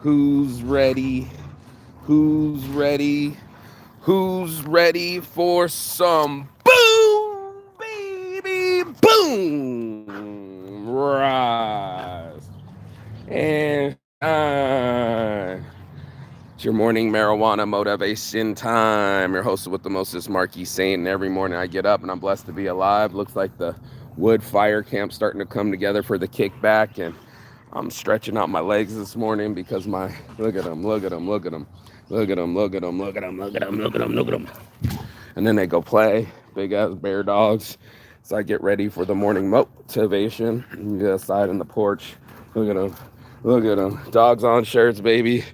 Who's ready? Who's ready? Who's ready for some boom, baby, boom, rise and shine. It's your morning marijuana motivation time. Your host with the mostest, Marquis Saint, and every morning I get up and I'm blessed to be alive. Looks like the wood fire camp starting to come together for the kickback, and I'm stretching out my legs this morning because my look at them, look at them, look at them, look at them, look at them, look at them, look at them, look at them, look at them. And then they go play big ass bear dogs. So I get ready for the morning motivation. And get outside on the porch. Look at them, look at them. Dogs on shirts, baby.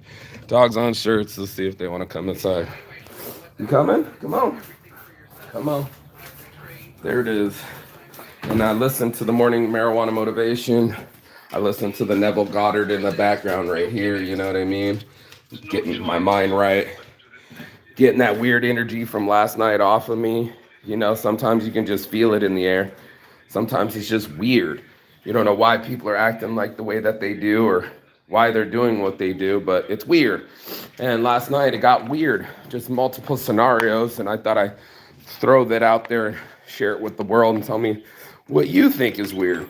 Dogs on shirts. Let's see if they want to come inside. You coming? Come on, come on. There it is. And I listen to the morning marijuana motivation. I listen to the Neville Goddard in the background right here. You know what I mean? Getting my mind right. Getting that weird energy from last night off of me. You know, sometimes you can just feel it in the air. Sometimes it's just weird. You don't know why people are acting like the way that they do or why they're doing what they do, but it's weird. And last night it got weird, just multiple scenarios. And I thought I'd throw that out there and share it with the world and tell me what you think is weird.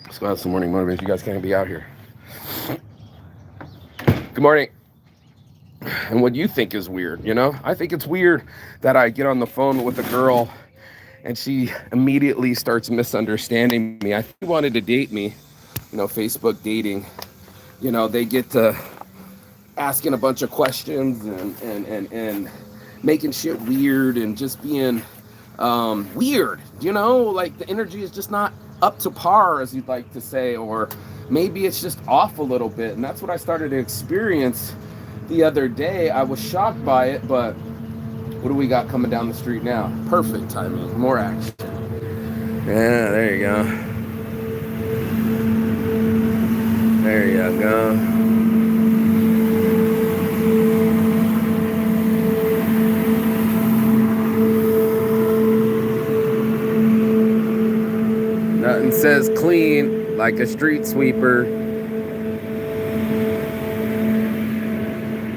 Let's go have some morning motivation. You guys can't be out here. Good morning. And what you think is weird, you know? I think it's weird that I get on the phone with a girl and she immediately starts misunderstanding me. I think she wanted to date me, you know, Facebook dating. You know, they get to asking a bunch of questions and making shit weird and just being weird, you know? Like the energy is just not up to par, as you'd like to say, or maybe it's just off a little bit. And that's what I started to experience the other day. I was shocked by it, but what do we got coming down the street now? Perfect timing, more action. Yeah, there you go. There you go. Nothing says clean like a street sweeper.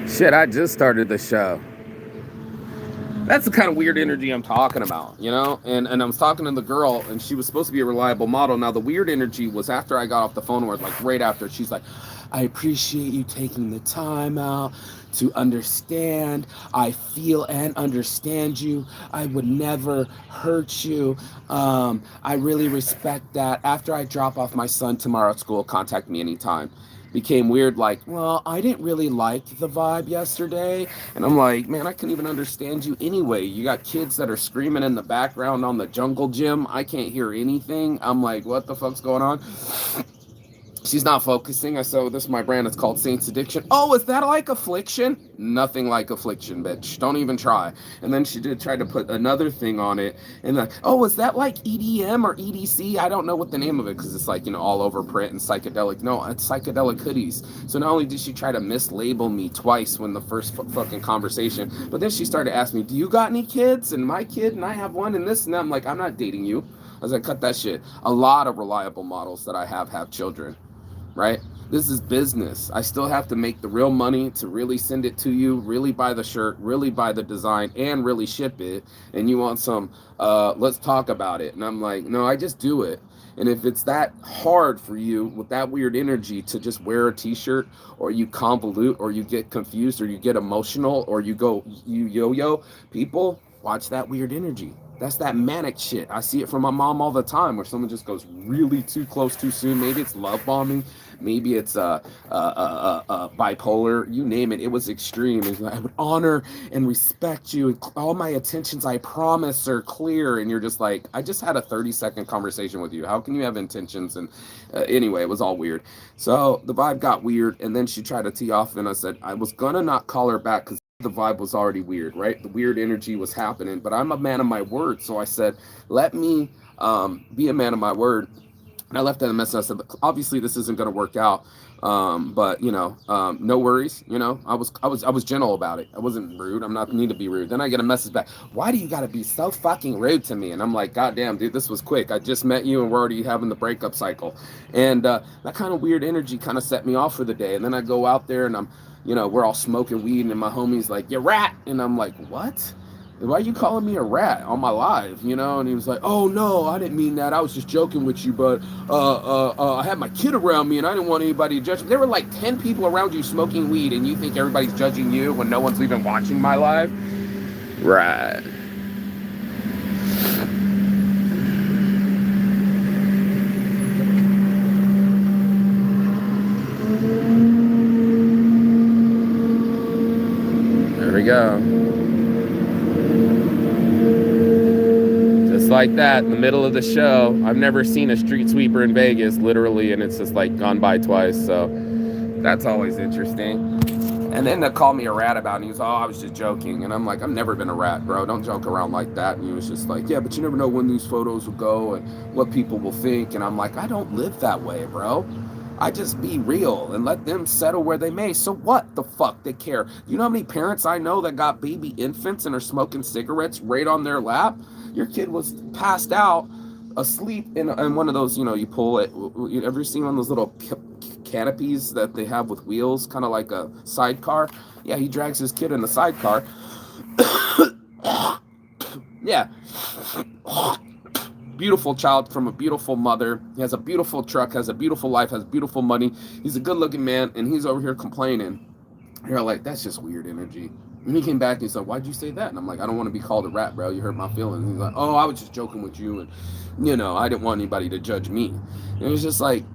Shit, I just started the show. That's the kind of weird energy I'm talking about, you know? And I was talking to the girl, and she was supposed to be a reliable model. Now, the weird energy was after I got off the phone with her, like right after. She's like, I appreciate you taking the time out to understand. I feel and understand you. I would never hurt you. I really respect that. After I drop off my son tomorrow at school, contact me anytime. Became weird, like, well, I didn't really like the vibe yesterday. And I'm like, man, I couldn't even understand you anyway. You got kids that are screaming in the background on the jungle gym. I can't hear anything. I'm like, what the fuck's going on? She's not focusing. I said, oh, this is my brand. It's called Saints Addiction. Oh, is that like affliction? Nothing like affliction, bitch. Don't even try. And then she did try to put another thing on it. And like, oh, is that like EDM or EDC? I don't know what the name of it because it's like, you know, all over print and psychedelic. No, it's psychedelic hoodies. So not only did she try to mislabel me twice when the first fucking conversation, but then she started asking me, do you got any kids? And my kid and I have one and this and that. I'm like, I'm not dating you. I was like, cut that shit. A lot of reliable models that I have children. Right? This is business. I still have to make the real money to really send it to you, really buy the shirt, really buy the design, and really ship it. And you want some, let's talk about it. And I'm like, no, I just do it. And if it's that hard for you with that weird energy to just wear a t-shirt, or you convolute, or you get confused, or you get emotional, or you yo-yo, people, watch that weird energy. That's that manic shit. I see it from my mom all the time where someone just goes really too close too soon. Maybe it's love bombing. Maybe it's bipolar. You name it. It was extreme. It's like, I would honor and respect you. All my intentions, I promise, are clear. And you're just like, I just had a 30-second conversation with you. How can you have intentions? And anyway, it was all weird. So the vibe got weird. And then she tried to tee off. And I said, I was going to not call her back because the vibe was already weird, right? The weird energy was happening, but I'm a man of my word. So I said, let me be a man of my word. And I left that a message. I said, obviously this isn't going to work out, but no worries. I was gentle about it. I wasn't rude. I'm not need to be rude. Then I get a message back. Why do you got to be so fucking rude to me? And I'm like, God damn, dude, this was quick. I just met you and we're already having the breakup cycle, and that kind of weird energy kind of set me off for the day. And then I go out there and we're all smoking weed, and my homie's like, you rat, and I'm like, what? Why are you calling me a rat on my live? And he was like, oh no, I didn't mean that. I was just joking with you, but I had my kid around me and I didn't want anybody to judge me. There were like 10 people around you smoking weed and you think everybody's judging you when no one's even watching my live? Right. There we go. Like that in the middle of the show. I've never seen a street sweeper in Vegas, literally, and it's just like gone by twice, so that's always interesting. And then they called me a rat about it, and he was, oh, I was just joking. And I'm like, I've never been a rat, bro. Don't joke around like that. And he was just like, yeah, but you never know when these photos will go and what people will think. And I'm like, I don't live that way, bro. I just be real and let them settle where they may. So what the fuck? They care. You know how many parents I know that got baby infants and are smoking cigarettes right on their lap? Your kid was passed out, asleep in one of those, you pull it. You ever seen one of those little canopies that they have with wheels, kind of like a sidecar? Yeah, he drags his kid in the sidecar. Yeah. Beautiful child from a beautiful mother. He has a beautiful truck, has a beautiful life, has beautiful money. He's a good-looking man, and he's over here complaining. You're like, that's just weird energy. And he came back and he's like, why'd you say that? And I'm like, I don't want to be called a rat, bro. You hurt my feelings. And he's like, oh, I was just joking with you. And, I didn't want anybody to judge me. And it was just like,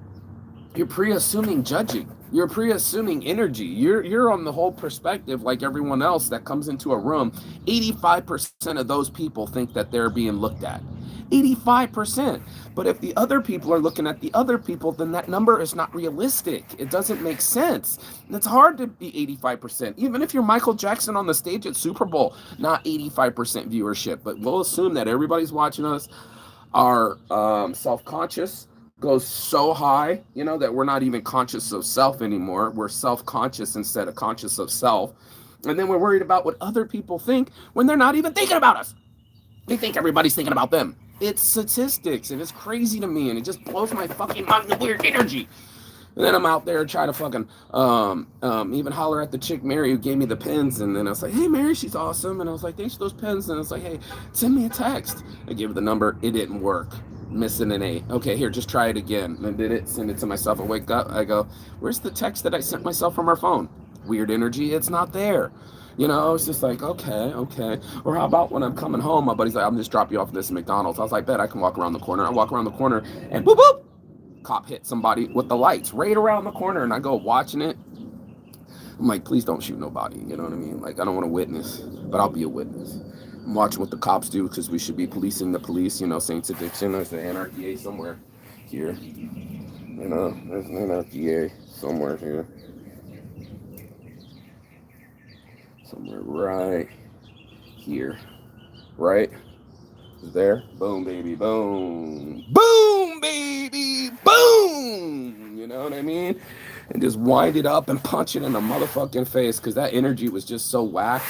you're pre-assuming judging. You're pre-assuming energy. You're on the whole perspective like everyone else that comes into a room. 85% of those people think that they're being looked at. 85%. But if the other people are looking at the other people, then that number is not realistic. It doesn't make sense. It's hard to be 85%. Even if you're Michael Jackson on the stage at Super Bowl, not 85% viewership. But we'll assume that everybody's watching us. Our self-conscious goes so high, that we're not even conscious of self anymore. We're self-conscious instead of conscious of self. And then we're worried about what other people think when they're not even thinking about us. They think everybody's thinking about them. It's statistics, and it's crazy to me, and it just blows my fucking mind, the weird energy. And then I'm out there trying to fucking even holler at the chick Mary who gave me the pens, and then I was like, hey Mary, she's awesome, and I was like, thanks for those pens, and I was like, hey, send me a text. I gave her the number, it didn't work. Missing an 8. Okay, here, just try it again. And did it, send it to myself. I wake up, I go, where's the text that I sent myself from our phone? Weird energy, it's not there. It's just like, okay. Or how about when I'm coming home, my buddy's like, I'm just drop you off at this McDonald's. I was like, bet I can walk around the corner. I walk around the corner and boop, boop. Cop hit somebody with the lights right around the corner. And I go watching it. I'm like, please don't shoot nobody. You know what I mean? Like, I don't want to witness, but I'll be a witness. I'm watching what the cops do because we should be policing the police. Saints Addiction. There's an anarchy somewhere here. There's an anarchy somewhere here. Somewhere right here, right there. Boom, baby, boom. Boom, baby, boom. You know what I mean? And just wind it up and punch it in the motherfucking face because that energy was just so whack.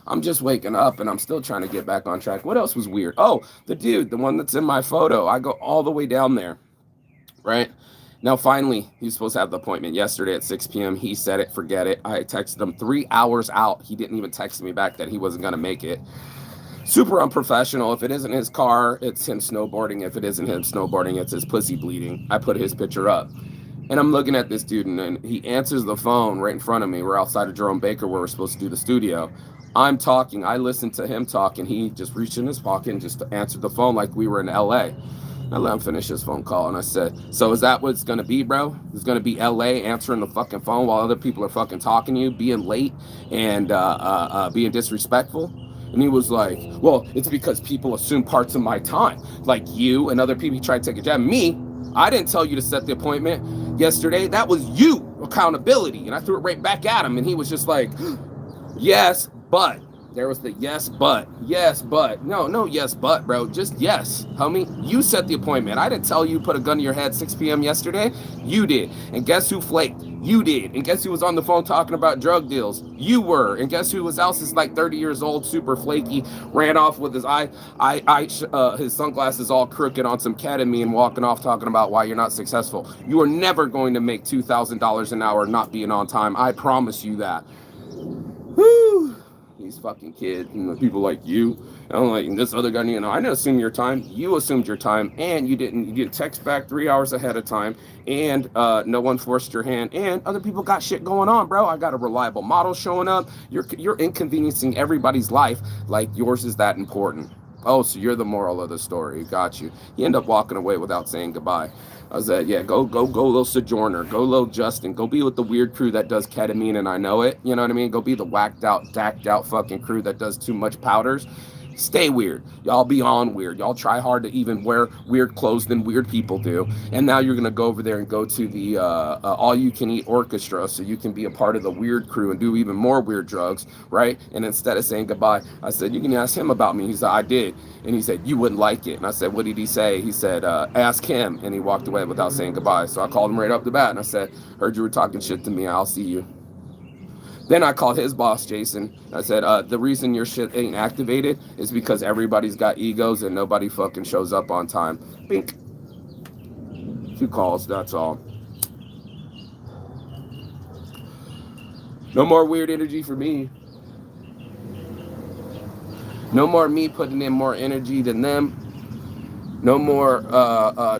I'm just waking up and I'm still trying to get back on track. What else was weird? Oh, the dude, the one that's in my photo. I go all the way down there, right? Now, finally, he was supposed to have the appointment yesterday at 6 p.m. He said it, forget it. I texted him 3 hours out. He didn't even text me back that he wasn't going to make it. Super unprofessional. If it isn't his car, it's him snowboarding. If it isn't him snowboarding, it's his pussy bleeding. I put his picture up. And I'm looking at this dude, and he answers the phone right in front of me. We're outside of Jerome Baker where we're supposed to do the studio. I'm talking. I listened to him talk, and he just reached in his pocket and just answered the phone like we were in L.A. I let him finish his phone call, and I said, so is that what it's going to be, bro? It's going to be L.A. answering the fucking phone while other people are fucking talking to you, being late, and being disrespectful? And he was like, well, it's because people assume parts of my time. Like you and other people tried to take a jab. Me, I didn't tell you to set the appointment yesterday. That was you, accountability. And I threw it right back at him, and he was just like, yes, but There was the yes, but. No, yes, but, bro. Just yes, homie. You set the appointment. I didn't tell you put a gun to your head 6 p.m. yesterday. You did. And guess who flaked? You did. And guess who was on the phone talking about drug deals? You were. And guess who else is like 30 years old, super flaky, ran off with his his sunglasses all crooked on some ketamine, walking off talking about why you're not successful. You are never going to make $2,000 an hour not being on time. I promise you that. Whew. These fucking kids, people like you. I'm like, this other guy, I didn't assume your time. You assumed your time, and you didn't text back 3 hours ahead of time, and no one forced your hand, and other people got shit going on, bro. I got a reliable model showing up. You're inconveniencing everybody's life like yours is that important. Oh, so you're the moral of the story. Got you. You end up walking away without saying goodbye. I was like, yeah, go, little Sojourner, go, little Justin, go be with the weird crew that does ketamine, and I know it. You know what I mean? Go be the whacked out, dacked out fucking crew that does too much powders. Stay weird. Y'all be on weird. Y'all try hard to even wear weird clothes than weird people do. And now you're going to go over there and go to the all-you-can-eat orchestra so you can be a part of the weird crew and do even more weird drugs, right? And instead of saying goodbye, I said, you can ask him about me. He said, I did. And he said, you wouldn't like it. And I said, what did he say? He said, ask him. And he walked away without saying goodbye. So I called him right up the bat and I said, heard you were talking shit to me. I'll see you. Then I called his boss, Jason. I said, the reason your shit ain't activated is because everybody's got egos and nobody fucking shows up on time. Bink. 2 calls, that's all. No more weird energy for me. No more me putting in more energy than them. No more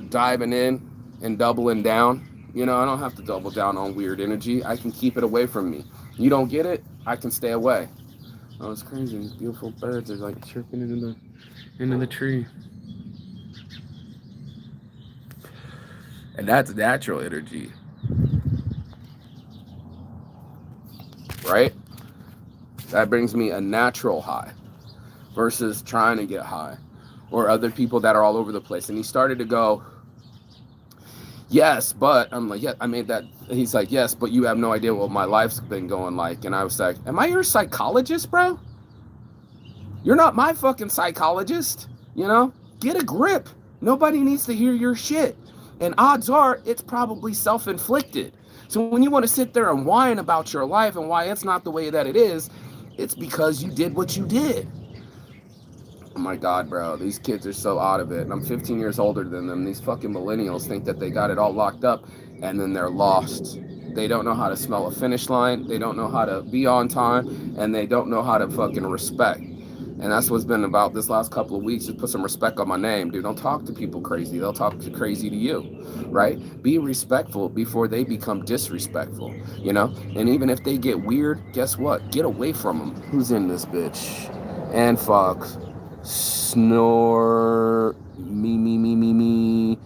diving in and doubling down. I don't have to double down on weird energy. I can keep it away from me. You don't get it, I can stay away. Oh, it's crazy. These beautiful birds are like chirping into the tree. And that's natural energy. Right? That brings me a natural high versus trying to get high. Or other people that are all over the place. And he started to go, yes, but I'm like, yeah, I made that. He's like, yes, but you have no idea what my life's been going like. And I was like, am I your psychologist, bro? You're not my fucking psychologist. Get a grip. Nobody needs to hear your shit. And odds are it's probably self-inflicted. So when you want to sit there and whine about your life and why it's not the way that it is, it's because you did what you did. Oh my God, bro, these kids are so out of it. And I'm 15 years older than them. These fucking millennials think that they got it all locked up and then they're lost. They don't know how to smell a finish line. They don't know how to be on time, and they don't know how to fucking respect. And that's what's been about this last couple of weeks. Just put some respect on my name, dude. Don't talk to people crazy. They'll talk crazy to you, right? Be respectful before they become disrespectful, And even if they get weird, guess what? Get away from them. Who's in this bitch? And Fox. Snore, me,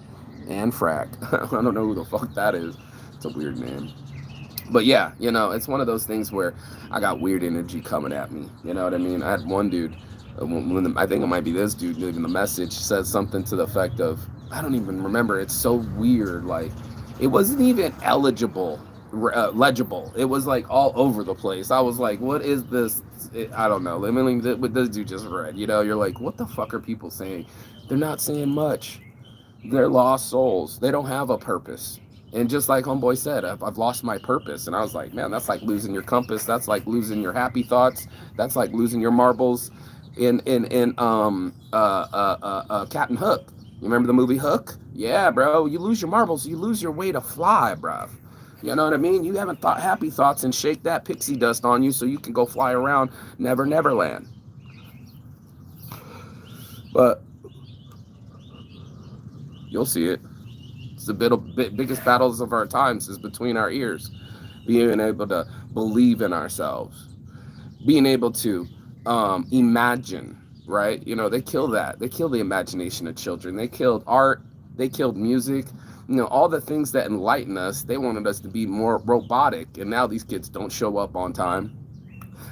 and Frack. I don't know who the fuck that is. It's a weird name. But yeah, it's one of those things where I got weird energy coming at me. You know what I mean? I had one dude, I think it might be this dude, leaving the message, said something to the effect of, I don't even remember. It's so weird. Like, it wasn't even legible. It was like all over the place. I was like, what is this? I don't know. I mean, what this dude just read, you're like, what the fuck are people saying? They're not saying much. They're lost souls. They don't have a purpose. And just like homeboy said, I've lost my purpose. And I was like, man, that's like losing your compass. That's like losing your happy thoughts. That's like losing your marbles in Captain Hook. You remember the movie Hook? Yeah, bro. You lose your marbles. You lose your way to fly, bro. You know what I mean? You haven't thought happy thoughts and shake that pixie dust on you so you can go fly around Neverland. But you'll see it. It's the biggest battles of our times is between our ears. Being able to believe in ourselves. Being able to imagine, right? They kill that. They kill the imagination of children. They killed art. They killed music. All the things that enlighten us, they wanted us to be more robotic. And now these kids don't show up on time.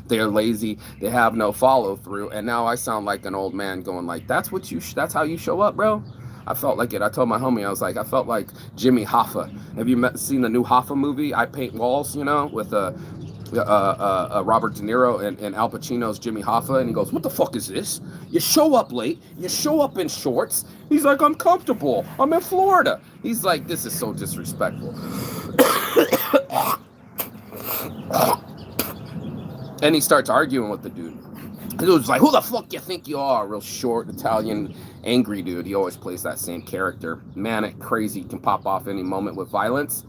They're lazy. They have no follow through. And now I sound like an old man going like, that's how you show up, bro? I felt like it. I told my homie, I felt like Jimmy Hoffa. Have you seen the new Hoffa movie? I Paint Walls, with Robert De Niro and Al Pacino's Jimmy Hoffa, and he goes, "What the fuck is this? You show up late, you show up in shorts." He's like, "I'm comfortable. I'm in Florida." He's like, "This is so disrespectful." And he starts arguing with the dude. The dude's like, "Who the fuck you think you are?" Real short Italian, angry dude. He always plays that same character. Manic, crazy, can pop off any moment with violence.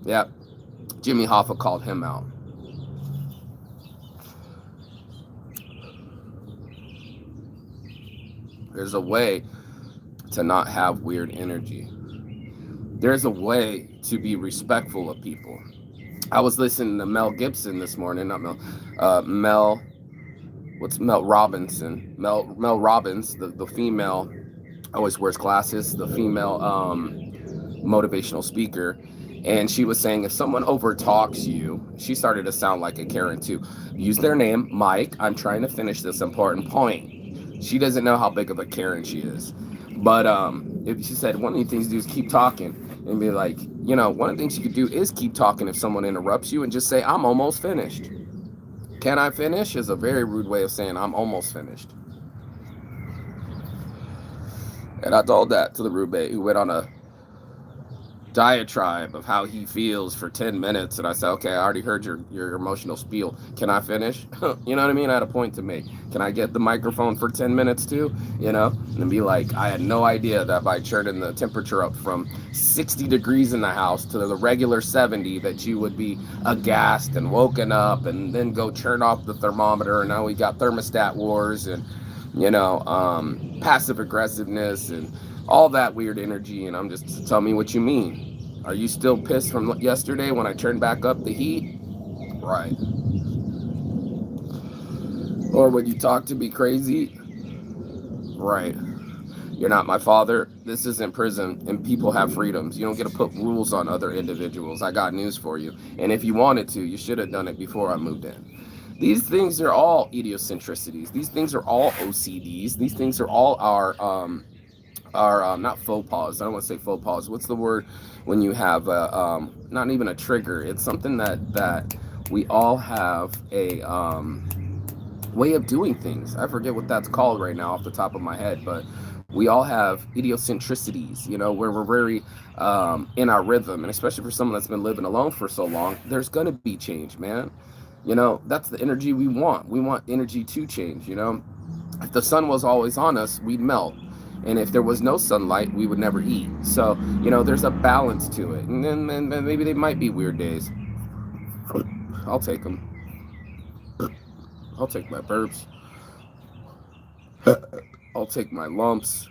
Yeah. Jimmy Hoffa called him out. There's a way to not have weird energy. There's a way to be respectful of people. I was listening to Mel Gibson this morning, not Mel, what's Mel Robinson? Mel Robbins, the female, always wears glasses, the female motivational speaker. And she was saying, if someone overtalks you, she started to sound like a Karen too. Use their name, Mike. I'm trying to finish this important point. She doesn't know how big of a Karen she is. But if she said one of the things to do is keep talking and be like, one of the things you could do is keep talking if someone interrupts you and just say, "I'm almost finished." Can I finish? Is a very rude way of saying I'm almost finished. And I told that to the roommate who went on a diatribe of how he feels for 10 minutes, and I said, "Okay, I already heard your emotional spiel. Can I finish?" You know what I mean? I had a point to make. Can I get the microphone for 10 minutes too? And be like, I had no idea that by turning the temperature up from 60 degrees in the house to the regular 70 that you would be aghast and woken up and then go turn off the thermometer, and now we got thermostat wars and passive aggressiveness and all that weird energy. And I'm just, tell me what you mean. Are you still pissed from yesterday when I turned back up the heat? Right. Or when you talk to me crazy? Right. You're not my father. This isn't prison, and people have freedoms. You don't get to put rules on other individuals. I got news for you. And if you wanted to, you should have done it before I moved in. These things are all idiosyncrasies. These things are all OCDs. These things are all our not faux pas. I don't want to say faux pas. What's the word when you have not even a trigger? It's something that we all have a way of doing things. I forget what that's called right now off the top of my head, but we all have idiosyncrasies, where we're very in our rhythm. And especially for someone that's been living alone for so long, there's going to be change, man. That's the energy we want. We want energy to change. If the sun was always on us, we'd melt. And if there was no sunlight, we would never eat. So, there's a balance to it. And then maybe they might be weird days. I'll take them. I'll take my burps. I'll take my lumps.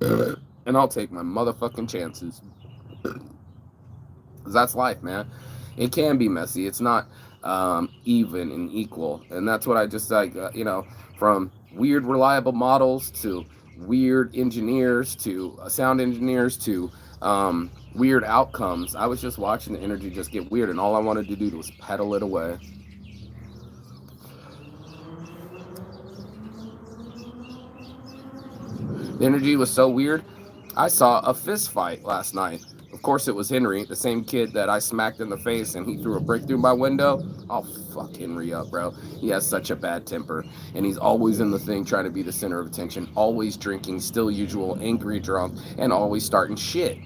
And I'll take my motherfucking chances. Because that's life, man. It can be messy. It's not even and equal. And that's what I just like, from weird reliable models to weird engineers to sound engineers to weird outcomes. I was just watching the energy just get weird, and all I wanted to do was pedal it away. The energy was so weird. I saw a fist fight last night. Of course, it was Henry, the same kid that I smacked in the face and he threw a brick through my window. I'll fuck Henry up, bro. He has such a bad temper, and he's always in the thing trying to be the center of attention, always drinking, still usual, angry, drunk, and always starting shit.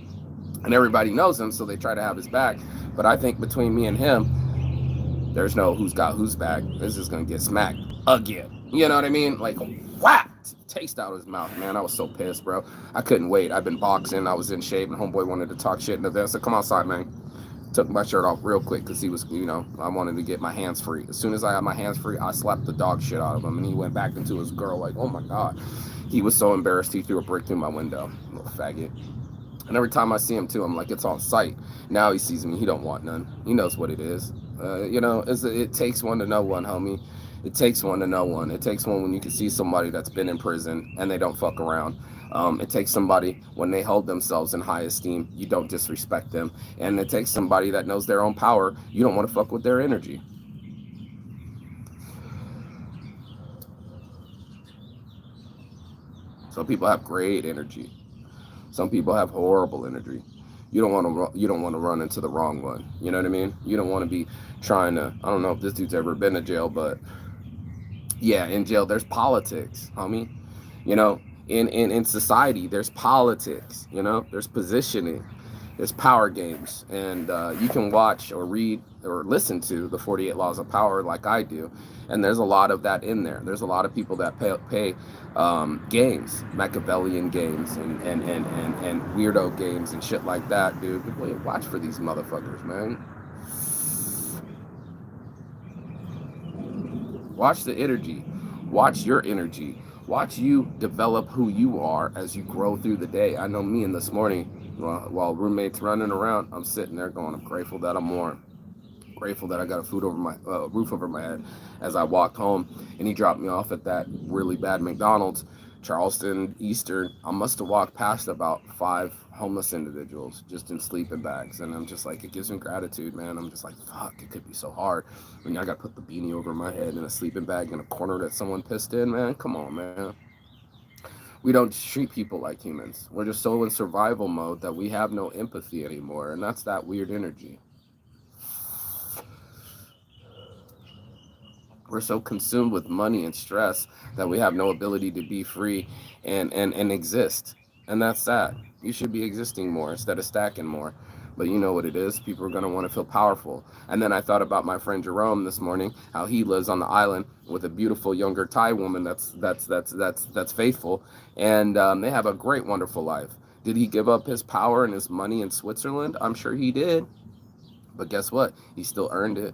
And everybody knows him, so they try to have his back. But I think between me and him, there's no who's got who's back. This is going to get smacked again. You know what I mean? Like, whap! Taste out of his mouth, man. I was so pissed, bro. I couldn't wait. I've been boxing. I was in shape, and homeboy wanted to talk shit in the vest. I said, "Come outside, man." Took my shirt off real quick because he was, I wanted to get my hands free. As soon as I had my hands free, I slapped the dog shit out of him, and he went back into his girl like, oh my God. He was so embarrassed, he threw a brick through my window. Little faggot. And every time I see him too, I'm like, it's on sight. Now he sees me, he don't want none. He knows what it is. It takes one to know one, homie. It takes one to know one. It takes one when you can see somebody that's been in prison and they don't fuck around. It takes somebody when they hold themselves in high esteem, you don't disrespect them. And it takes somebody that knows their own power. You don't want to fuck with their energy. Some people have great energy. Some people have horrible energy. you don't want to run into the wrong one. You know what I mean? You don't want to be trying to. I don't know if this dude's ever been to jail, but yeah, in jail there's politics, homie. You know, in society there's politics. You know, there's positioning, there's power games, and you can watch or read or listen to the 48 Laws of Power like I do, and there's a lot of that in there. There's a lot of people that pay games, Machiavellian games, and weirdo games and shit like that, dude. Wait, watch for these motherfuckers, man. Watch the energy. Watch your energy. Watch you develop who you are as you grow through the day. I know me, and this morning, while roommates running around, I'm sitting there going, I'm grateful that I'm warm. Grateful that I got a food over my roof over my head. As I walked home, and he dropped me off at that really bad McDonald's, Charleston Eastern. I must have walked past about 5 homeless individuals just in sleeping bags, and I'm just like, it gives me gratitude, man. I'm just like, fuck, it could be so hard when I got to put the beanie over my head in a sleeping bag in a corner that someone pissed in, man. Come on, man. We don't treat people like humans. We're just so in survival mode that we have no empathy anymore, and that's that weird energy. We're so consumed with money and stress that we have no ability to be free and exist. And that's sad. You should be existing more instead of stacking more. But you know what it is. People are going to want to feel powerful. And then I thought about my friend Jerome this morning, how he lives on the island with a beautiful younger Thai woman that's faithful, and they have a great, wonderful life. Did he give up his power and his money in Switzerland? I'm sure he did. But guess what? He still earned it.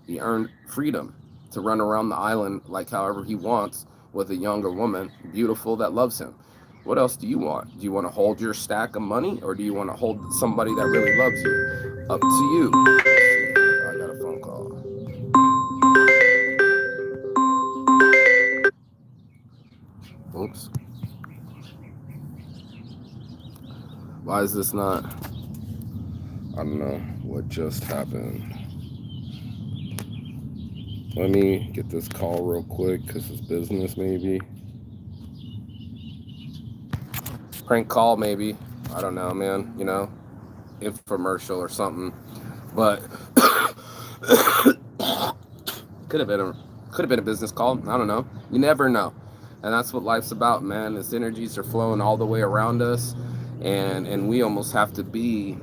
He earned freedom to run around the island like however he wants with a younger woman, beautiful, that loves him. What else do you want? Do you want to hold your stack of money, or do you want to hold somebody that really loves you? Up to you. I got a phone call. Oops. Why is this not? I don't know what just happened. Let me get this call real quick because it's business, maybe. Prank call, maybe. I don't know, man. You know, infomercial or something. But could have been a business call. I don't know. You never know. And that's what life's about, man. Its energies are flowing all the way around us, and we almost have to be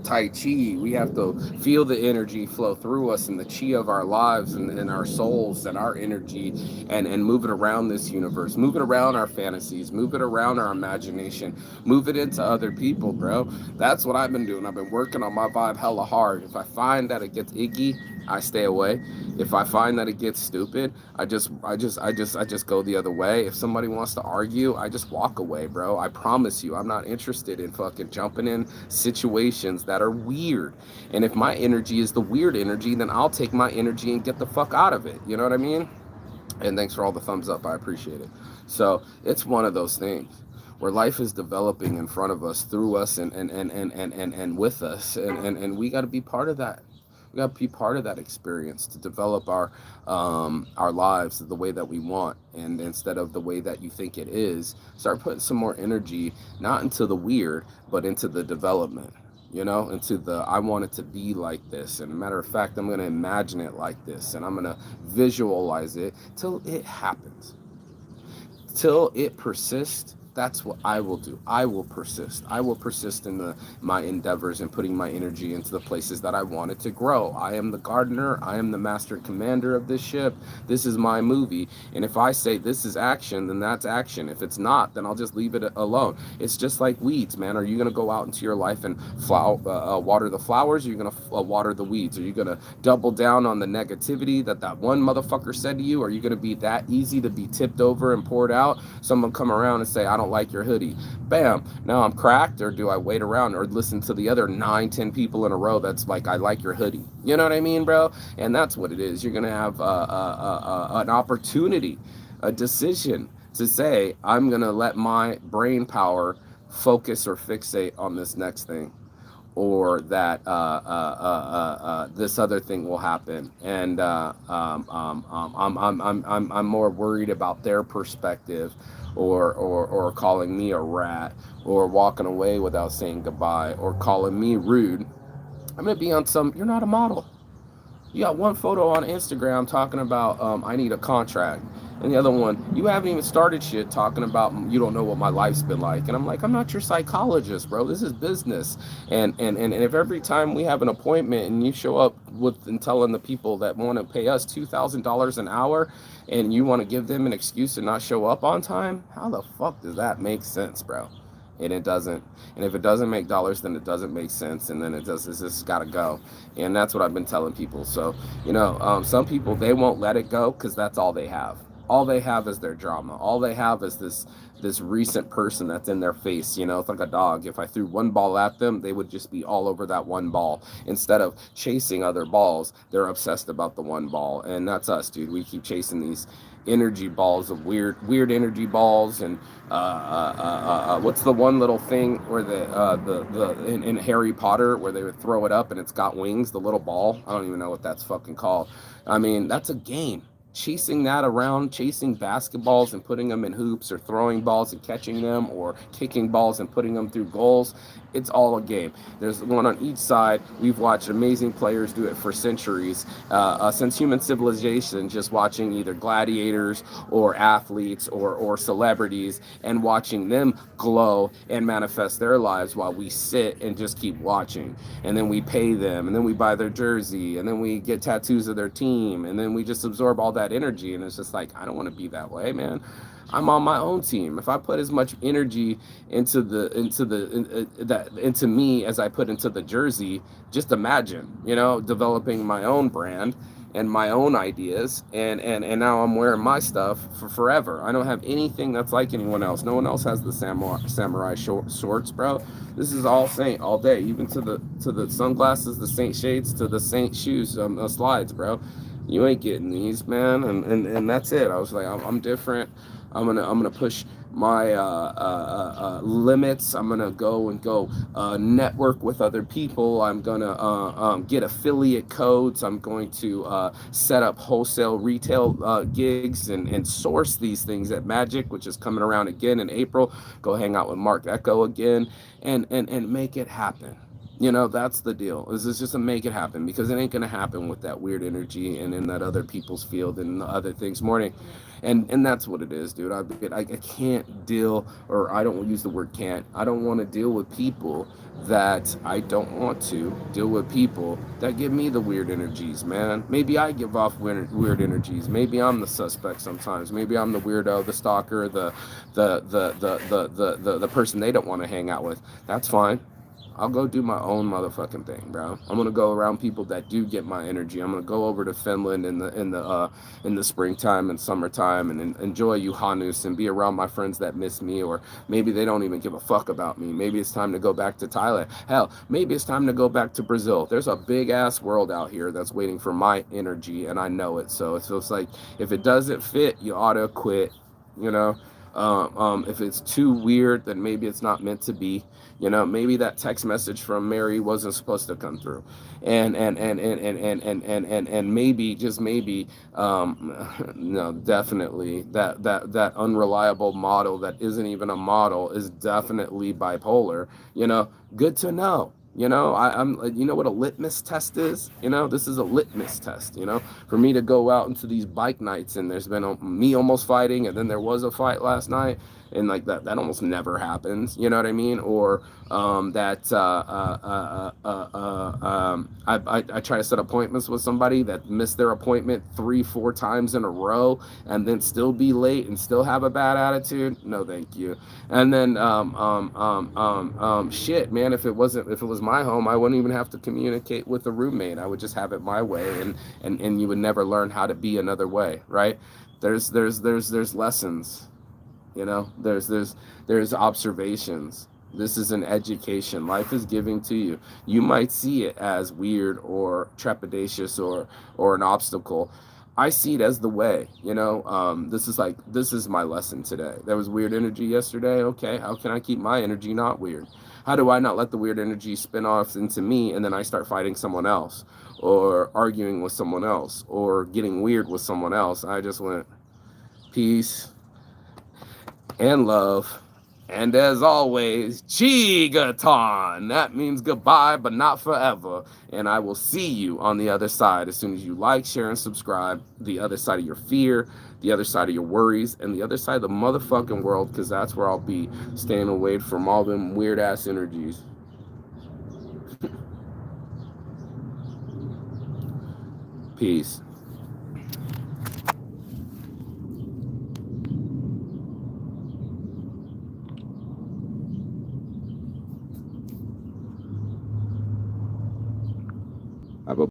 Tai Chi. We have to feel the energy flow through us and the chi of our lives and our souls and our energy, and move it around this universe, move it around our fantasies, move it around our imagination, move it into other people, bro. That's what I've been doing. I've been working on my vibe hella hard. If I find that it gets icky, I stay away. If I find that it gets stupid, I just go the other way. If somebody wants to argue, I just walk away, bro. I promise you, I'm not interested in fucking jumping in situations that are weird. And if my energy is the weird energy, then I'll take my energy and get the fuck out of it. You know what I mean? And thanks for all the thumbs up. I appreciate it. So it's one of those things where life is developing in front of us, through us, and with us, and we got to be part of that. We got to be part of that experience to develop our lives the way that we want, and instead of the way that you think it is, start putting some more energy not into the weird, but into the development. You know, into the I want it to be like this, and a matter of fact, I'm going to imagine it like this, and I'm going to visualize it till it happens, till it persists. That's what I will do. I will persist. I will persist in my endeavors and putting my energy into the places that I want it to grow. I am the gardener. I am the master and commander of this ship. This is my movie. And if I say this is action, then that's action. If it's not, then I'll just leave it alone. It's just like weeds, man. Are you going to go out into your life and water the flowers? Or are you going to water the weeds? Are you going to double down on the negativity that one motherfucker said to you? Are you going to be that easy to be tipped over and poured out? Someone come around and say, I don't like your hoodie. Bam, now I'm cracked. Or do I wait around or listen to the other 9-10 people in a row that's like, I like your hoodie? You know what I mean, bro? And that's what it is. You're gonna have an opportunity, a decision to say, I'm gonna let my brain power focus or fixate on this next thing, or that this other thing will happen, and I'm more worried about their perspective, or calling me a rat, or walking away without saying goodbye, or calling me rude. I'm gonna be on some. You're not a model. You got one photo on Instagram talking about I need a contract, and the other one you haven't even started shit talking about you don't know what my life's been like. And I'm like, I'm not your psychologist, bro. This is business. And if every time we have an appointment and you show up with and telling the people that want to pay us $2,000 an hour, and you want to give them an excuse to not show up on time, how the fuck does that make sense, bro? And it doesn't. And if it doesn't make dollars, then it doesn't make sense, and then it's just gotta go. And that's what I've been telling people. So some people, they won't let it go because that's all they have. All they have is their drama. All they have is this recent person that's in their face. It's like a dog. If I threw one ball at them, they would just be all over that one ball. Instead of chasing other balls, they're obsessed about the one ball. And that's us, dude. We keep chasing these energy balls of weird energy balls. And what's the one little thing where in Harry Potter where they would throw it up and it's got wings, the little ball? I don't even know what that's fucking called. I mean, that's a game. Chasing that around, chasing basketballs and putting them in hoops, or throwing balls and catching them, or kicking balls and putting them through goals, it's all a game. There's one on each side. We've watched amazing players do it for centuries, since human civilization, just watching either gladiators or athletes or celebrities, and watching them glow and manifest their lives while we sit and just keep watching. And then we pay them, and then we buy their jersey, and then we get tattoos of their team, and then we just absorb all that energy. And it's just like, I don't want to be that way, man. I'm on my own team. If I put as much energy into me as I put into the jersey, just imagine, developing my own brand and my own ideas, and now I'm wearing my stuff for forever. I don't have anything that's like anyone else. No one else has the samurai shorts, bro. This is all Saint all day, even to the sunglasses, the Saint shades, to the Saint shoes, slides, bro. You ain't getting these, man. And that's it. I was like, I'm different. I'm gonna push my limits. I'm gonna go network with other people. I'm gonna get affiliate codes. I'm going to set up wholesale retail gigs, and source these things at Magic, which is coming around again in April. Go hang out with Mark Echo again, and make it happen. That's the deal. Is just to make it happen, because it ain't gonna happen with that weird energy and in that other people's field and the other things morning. And that's what it is, dude. I can't deal, or I don't use the word can't. I don't want to deal with people that I don't want to deal with, people that give me the weird energies, man. Maybe I give off weird energies. Maybe I'm the suspect sometimes. Maybe I'm the weirdo, the stalker, the person they don't want to hang out with. That's fine. I'll go do my own motherfucking thing, bro. I'm gonna go around people that do get my energy. I'm gonna go over to Finland in the springtime and summertime, and enjoy Uhanus, and be around my friends that miss me, or maybe they don't even give a fuck about me. Maybe it's time to go back to Thailand. Hell, maybe it's time to go back to Brazil. There's a big ass world out here that's waiting for my energy, and I know it. So it's like, if it doesn't fit, you ought to quit. If it's too weird, then maybe it's not meant to be. Maybe that text message from Mary wasn't supposed to come through, and maybe, just maybe, no, definitely that unreliable model that isn't even a model is definitely bipolar. Good to know. I'm what a litmus test is. This is a litmus test. For me to go out into these bike nights, and there's been me almost fighting, and then there was a fight last night, and like that almost never happens. You know what I mean? Or I try to set appointments with somebody that missed their appointment 3-4 times in a row, and then still be late and still have a bad attitude. No, thank you. And then shit, man, if it was my home, I wouldn't even have to communicate with a roommate. I would just have it my way, and you would never learn how to be another way, right? There's lessons, there's observations. This is an education life is giving to you. You might see it as weird or trepidatious or an obstacle. I see it as the way, you know. This is my lesson today. There was weird energy yesterday. Okay, how can I keep my energy not weird? How do I not let the weird energy spin off into me and then I start fighting someone else or arguing with someone else or getting weird with someone else? I just went peace and love. And as always, Chigaton. That means goodbye, but not forever. And I will see you on the other side as soon as you like, share, and subscribe. The other side of your fear, the other side of your worries, and the other side of the motherfucking world, because that's where I'll be, staying away from all them weird ass energies. Peace.